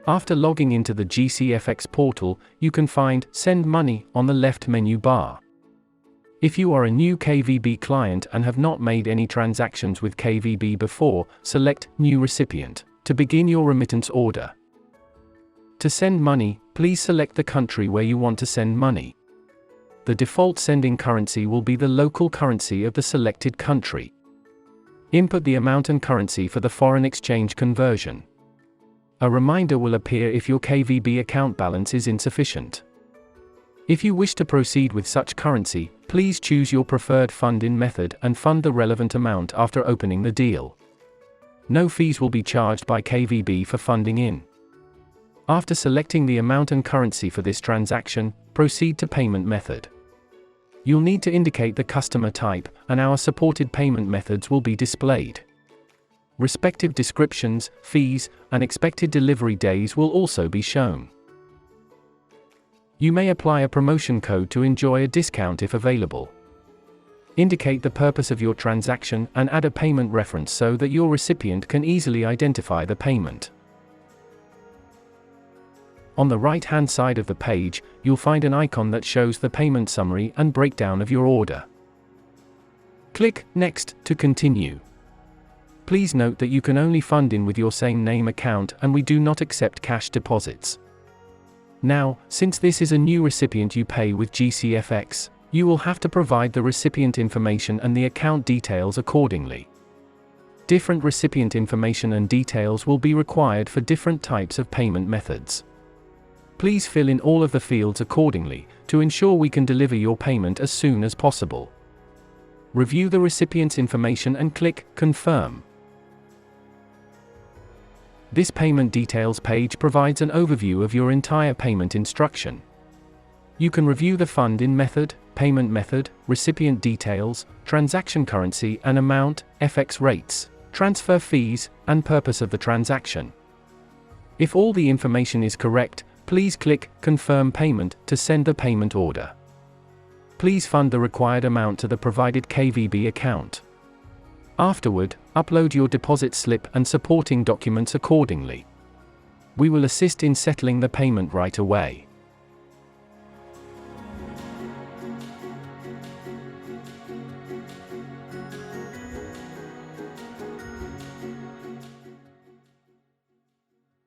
After logging into the GCFX portal, you can find Send Money on the left menu bar. If you are a new KVB client and have not made any transactions with KVB before, select New Recipient to begin your remittance order. To send money, please select the country where you want to send money. The default sending currency will be the local currency of the selected country. Input the amount and currency for the foreign exchange conversion. A reminder will appear if your KVB account balance is insufficient. If you wish to proceed with such currency, please choose your preferred fund-in method and fund the relevant amount after opening the deal. No fees will be charged by KVB for funding in. After selecting the amount and currency for this transaction, proceed to payment method. You'll need to indicate the customer type, and our supported payment methods will be displayed. Respective descriptions, fees, and expected delivery days will also be shown. You may apply a promotion code to enjoy a discount if available. Indicate the purpose of your transaction and add a payment reference so that your recipient can easily identify the payment. On the right-hand side of the page, you'll find an icon that shows the payment summary and breakdown of your order. Click Next to continue. Please note that you can only fund in with your same name account and we do not accept cash deposits. Now, since this is a new recipient you pay with GCFX, you will have to provide the recipient information and the account details accordingly. Different recipient information and details will be required for different types of payment methods. Please fill in all of the fields accordingly, to ensure we can deliver your payment as soon as possible. Review the recipient's information and click Confirm. This payment details page provides an overview of your entire payment instruction. You can review the fund-in method, payment method, recipient details, transaction currency and amount, FX rates, transfer fees, and purpose of the transaction. If all the information is correct, please click Confirm Payment to send the payment order. Please fund the required amount to the provided KVB account. Afterward, upload your deposit slip and supporting documents accordingly. We will assist in settling the payment right away.